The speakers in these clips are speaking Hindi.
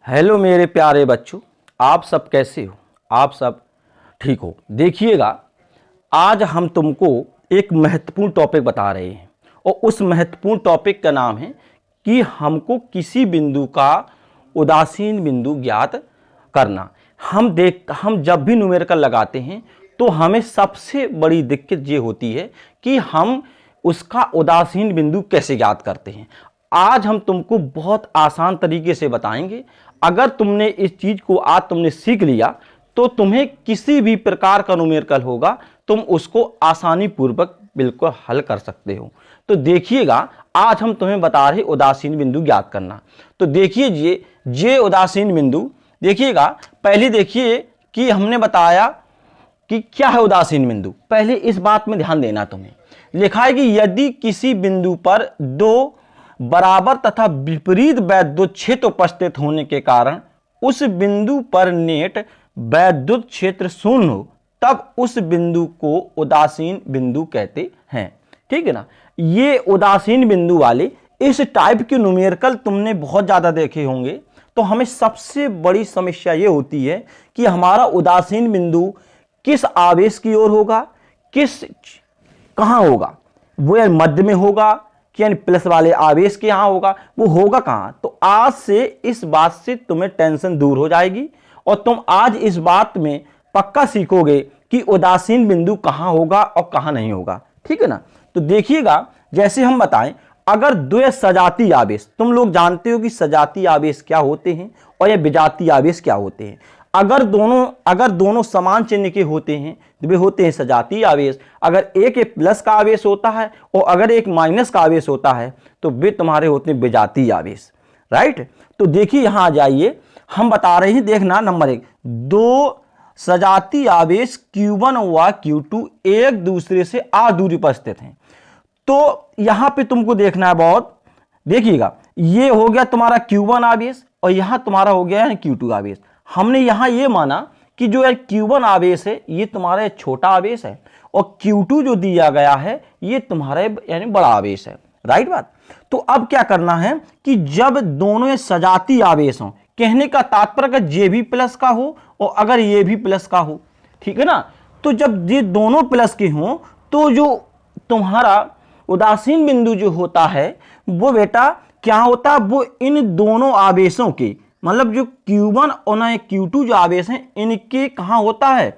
हेलो मेरे प्यारे बच्चों, आप सब कैसे हो? आप सब ठीक हो? देखिएगा, आज हम तुमको एक महत्वपूर्ण टॉपिक बता रहे हैं और उस महत्वपूर्ण टॉपिक का नाम है कि हमको किसी बिंदु का उदासीन बिंदु ज्ञात करना। हम जब भी न्यूमेरिकल लगाते हैं तो हमें सबसे बड़ी दिक्कत ये होती है कि हम उसका उदासीन बिंदु कैसे ज्ञात करते हैं। आज हम तुमको बहुत आसान तरीके से बताएंगे। अगर तुमने इस चीज को आज तुमने सीख लिया तो तुम्हें किसी भी प्रकार का न्यूमेरिकल होगा, तुम उसको आसानी पूर्वक बिल्कुल हल कर सकते हो। तो देखिएगा, आज हम तुम्हें बता रहे उदासीन बिंदु ज्ञात करना। तो देखिए ये उदासीन बिंदु, देखिएगा पहले देखिए कि हमने बताया कि क्या है उदासीन बिंदु। पहले इस बात में ध्यान देना, तुम्हें लिखा है कि यदि किसी बिंदु पर दो बराबर तथा विपरीत वैद्युत क्षेत्र उपस्थित होने के कारण उस बिंदु पर नेट वैद्युत क्षेत्र शून्य हो, तब उस बिंदु को उदासीन बिंदु कहते हैं। ठीक है ना। ये उदासीन बिंदु वाले इस टाइप के न्यूमेरिकल तुमने बहुत ज्यादा देखे होंगे। तो हमें सबसे बड़ी समस्या ये होती है कि हमारा उदासीन बिंदु किस आवेश की ओर होगा, कहां होगा, वो या मध्य में होगा कि यानी प्लस वाले आवेश के यहां होगा, वो होगा कहां। तो आज से इस बात से तुम्हें टेंशन दूर हो जाएगी और तुम आज इस बात में पक्का सीखोगे कि उदासीन बिंदु कहां होगा और कहां नहीं होगा। ठीक है ना। तो देखिएगा, जैसे हम बताएं, अगर द्वय सजातीय आवेश, तुम लोग जानते हो कि सजातीय आवेश क्या होते हैं और ये विजातीय आवेश क्या होते हैं। अगर दोनों समान चिन्ह के होते हैं तो वे होते हैं सजातीय आवेश। अगर एक प्लस का आवेश होता है और अगर एक माइनस का आवेश होता है तो वे तुम्हारे होते हैं विजातीय आवेश। राइट। तो देखिए यहां आ जाइए, हम बता रहे हैं, देखना नंबर 1, दो सजातीय आवेश Q1 व Q2 एक दूसरे से दूरी पर स्थित हैं। तो यहां पे तुमको देखना है बहुत, देखिएगा ये हो गया तुम्हारा Q1 आवेश और यहां तुम्हारा हो गया है Q2 आवेश। हमने यहां ये माना कि जो Q1 आवेश है ये तुम्हारा छोटा आवेश है और Q2 जो दिया गया है ये तुम्हारा यानी बड़ा आवेश है। राइट बात। तो अब क्या करना है कि जब दोनों सजातीय आवेश हों, कहने का तात्पर्य अगर ये भी प्लस का हो और अगर ये भी प्लस का हो, ठीक है ना, तो जब ये दोनों प्लस के हों तो जो तुम्हारा उदासीन बिंदु जो होता है वो बेटा क्या होता है, वो इन दोनों आवेशों के, मतलब जो Q1 और Q2 जो आवेश हैं इनके कहां होता है,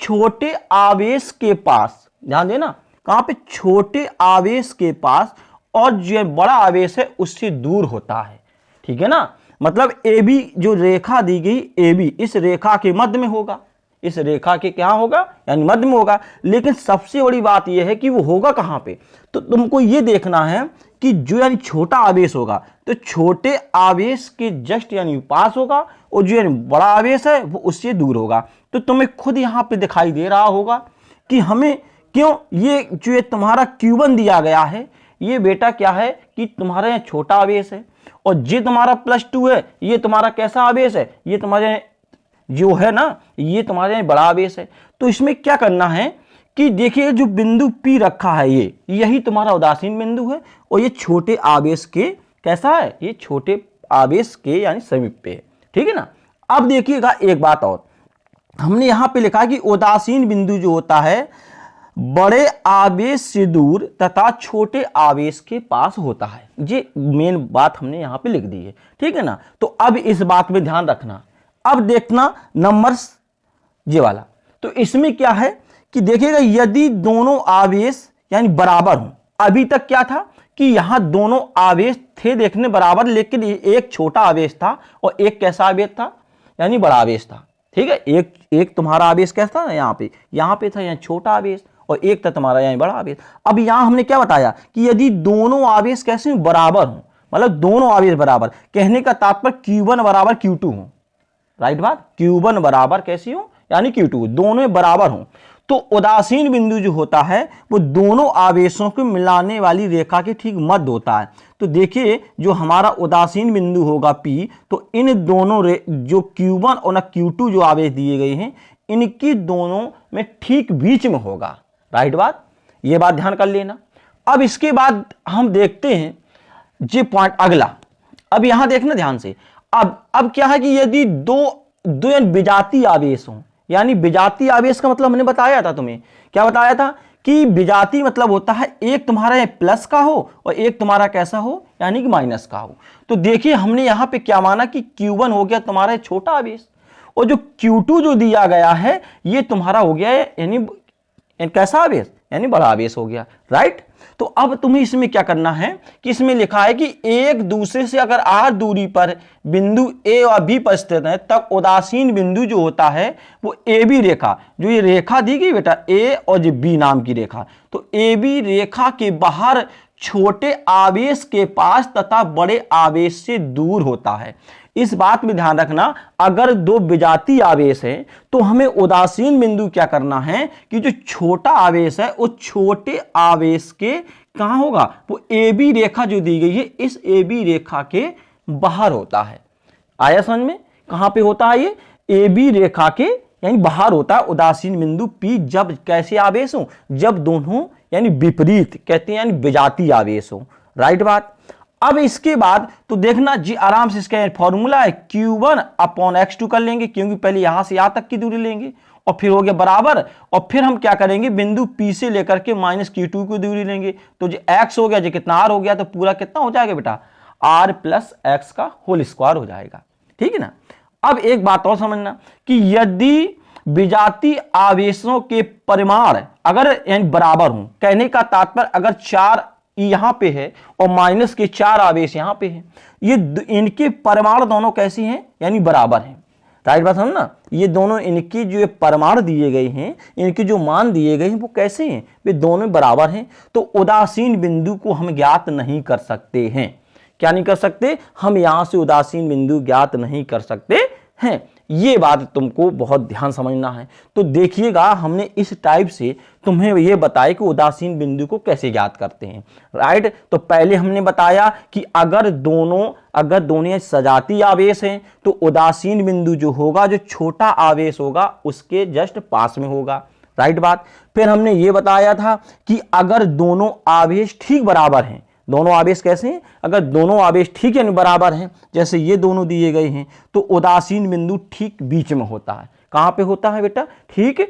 छोटे आवेश के पास। ध्यान देना, कहां पे, छोटे आवेश के पास, और जो बड़ा आवेश है उससे दूर होता है। ठीक है ना। मतलब AB जो रेखा दी गई, AB इस रेखा के मध्य में होगा, इस रेखा के क्या होगा, यानी मध्य में होगा। लेकिन सबसे बड़ी बात यह है कि वो होगा कहां पे, तो तुमको ये देखना है कि जो यानी छोटा आवेश होगा तो छोटे आवेश के जस्ट यानी पास होगा और जो यानी बड़ा आवेश है वो उससे दूर होगा। तो तुम्हें खुद यहां पे दिखाई दे रहा होगा कि हमें क्यों ये जो ये तुम्हारा Q1 दिया गया है ये बेटा क्या है कि तुम्हारा यहाँ छोटा आवेश है और ये तुम्हारा +2 है, ये तुम्हारा कैसा आवेश है, ये तुम्हारे जो है ना ये तुम्हारे यहाँ बड़ा आवेश है। तो इसमें क्या करना है कि देखिए जो बिंदु P रखा है यही तुम्हारा उदासीन बिंदु है और ये छोटे आवेश के कैसा है, ये छोटे आवेश के यानी समीप पे है। ठीक है ना। अब देखिएगा एक बात और, हमने यहां पे लिखा कि उदासीन बिंदु जो होता है बड़े आवेश से दूर तथा छोटे आवेश के पास होता है। ये मेन बात हमने यहां पे लिख दी है। ठीक है ना। तो अब इस बात में ध्यान रखना। अब देखना नंबर ये वाला, तो इसमें क्या है कि देखिएगा यदि दोनों आवेश यानी बराबर हों, अभी तक क्या था कि यहां दोनों आवेश थे देखने बराबर, लेकिन एक छोटा आवेश था और एक कैसा आवेश था, यानी बड़ा आवेश था। ठीक है। एक तुम्हारा आवेश कैसा था, यहाँ पे था यहाँ छोटा आवेश और एक था तुम्हारा यहाँ बड़ा आवेश। अब यहां हमने क्या बताया कि यदि दोनों आवेश कैसे बराबर हों, मतलब दोनों आवेश बराबर, कहने का तात्पर्य Q1 बराबर Q2 हो। राइट बात, Q1 बराबर कैसी हो, यानी Q2, दोनों बराबर हों, तो उदासीन बिंदु जो होता है वो दोनों आवेशों को मिलाने वाली रेखा के ठीक मध्य होता है। तो देखिए जो हमारा उदासीन बिंदु होगा P, तो इन दोनों जो Q1 और Q2 जो आवेश दिए गए हैं इनकी दोनों में ठीक बीच में होगा। राइट बात, ये बात ध्यान कर लेना। अब इसके बाद हम देखते हैं ये पॉइंट अगला। अब यहां देखना ध्यान से, अब क्या है कि यदि दो विजातीय आवेश हो, यानी विजातीय आवेश का मतलब हमने बताया था तुम्हें, क्या बताया था कि विजातीय मतलब होता है एक तुम्हारा प्लस का हो और एक तुम्हारा कैसा हो, यानी कि माइनस का हो। तो देखिए हमने यहां पे क्या माना कि Q1 हो गया तुम्हारा छोटा आवेश और जो Q2 जो दिया गया है ये तुम्हारा हो गया है यानी कैसा आवेश, यानी बड़ा आवेश हो गया, राइट। तो अब तुम्हें इसमें क्या करना है कि इसमें लिखा है कि एक दूसरे से अगर r दूरी पर बिंदु A और B पर स्थित है तब उदासीन बिंदु जो होता है वो AB रेखा, जो ये रेखा दी गई बेटा A और जो B नाम की रेखा, तो AB रेखा के बाहर छोटे आवेश के पास तथा बड़े आवेश से दूर होता है। इस बात में ध्यान रखना, अगर दो विजातीय आवेश है तो हमें उदासीन बिंदु क्या करना है कि जो छोटा आवेश है वो छोटे आवेश के कहां होगा, वो AB रेखा जो दी गई है इस AB रेखा के बाहर होता है। आया समझ में, कहां पे होता है ये, AB रेखा के यानी बाहर होता है उदासीन बिंदु P। जब कैसे आवेश हो, जब दोनों यानी विपरीत कहते हैं यानी विजातीय आवेश हो, राइट बात। अब इसके बाद तो देखना जी आराम से, इसका फॉर्मूला है Q1/x2 कर लेंगे, क्योंकि पहले यहां से यहां तक की दूरी लेंगे और फिर हो गया बराबर, और फिर हम क्या करेंगे बिंदु P से लेकर के -Q2 की दूरी लेंगे, तो जो x हो गया जो कितना r हो गया, तो पूरा कितना हो जाएगा बेटा r + x का होल स्क्वायर हो जाएगा, ठीक है ना। अब एक बात और समझना कि यदि विजातीय आवेशों के परिमाण अगर यानी बराबर हों, कहने का तात्पर्य अगर 4 यहां पे है और माइनस के 4 आवेश यहां पे है, ये इनके परिमाण दोनों कैसी हैं, यानी बराबर हैं, राइट बात समझना। ये दोनों इनकी जो परिमाण दिए गए हैं, इनके जो मान दिए गए हैं वो कैसे हैं, वे दोनों बराबर हैं। तो उदासीन बिंदु को हम ज्ञात नहीं कर सकते हैं, क्या नहीं कर सकते, हम यहां से उदासीन बिंदु ज्ञात नहीं कर सकते हैं। ये बात तुमको बहुत ध्यान समझना है। तो देखिएगा हमने इस टाइप से तुम्हें ये बताया कि उदासीन बिंदु को कैसे ज्ञात करते हैं, राइट। तो पहले हमने बताया कि अगर दोनों सजातीय आवेश हैं तो उदासीन बिंदु जो होगा, जो छोटा आवेश होगा उसके जस्ट पास में होगा, राइट बात। फिर हमने ये बताया था कि अगर दोनों आवेश ठीक बराबर हैं, दोनों आवेश कैसे हैं, अगर दोनों आवेश ठीक यानी बराबर हैं, जैसे ये दोनों दिए गए हैं, तो उदासीन बिंदु ठीक बीच में होता है। कहां पे होता है बेटा, ठीक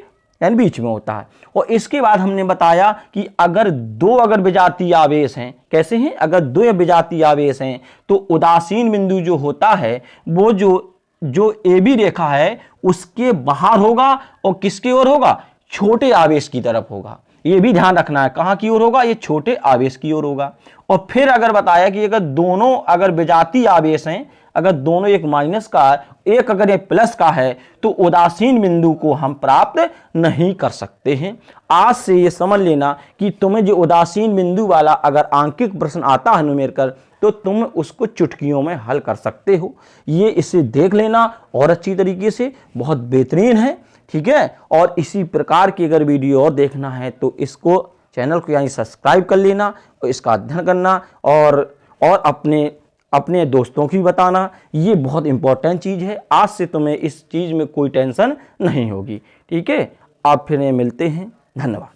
यानी बीच में होता है। और इसके बाद हमने बताया कि अगर विजातीय आवेश हैं, कैसे हैं, अगर दो विजातीय आवेश हैं तो उदासीन बिंदु जो होता है वो जो AB रेखा है उसके बाहर होगा और किसकी ओर होगा, छोटे आवेश की तरफ होगा। ये भी ध्यान रखना है, कहां की ओर होगा, ये छोटे आवेश की ओर होगा। और फिर अगर बताया कि अगर विजातीय आवेश हैं, अगर दोनों एक माइनस का एक अगर ये प्लस का है तो उदासीन बिंदु को हम प्राप्त नहीं कर सकते हैं। आज से ये समझ लेना कि तुम्हें जो उदासीन बिंदु वाला अगर आंकिक प्रश्न आता है न्यूमेरिकल, तो तुम उसको चुटकियों में हल कर सकते हो। ये इसे देख लेना और अच्छी तरीके से, बहुत बेहतरीन है, ठीक है। और इसी प्रकार की अगर वीडियो और देखना है तो इसको चैनल को यानी सब्सक्राइब कर लेना और इसका अध्ययन करना और अपने दोस्तों की बताना। ये बहुत इंपॉर्टेंट चीज़ है। आज से तुम्हें इस चीज़ में कोई टेंशन नहीं होगी, ठीक है। आप फिर मिलते हैं, धन्यवाद।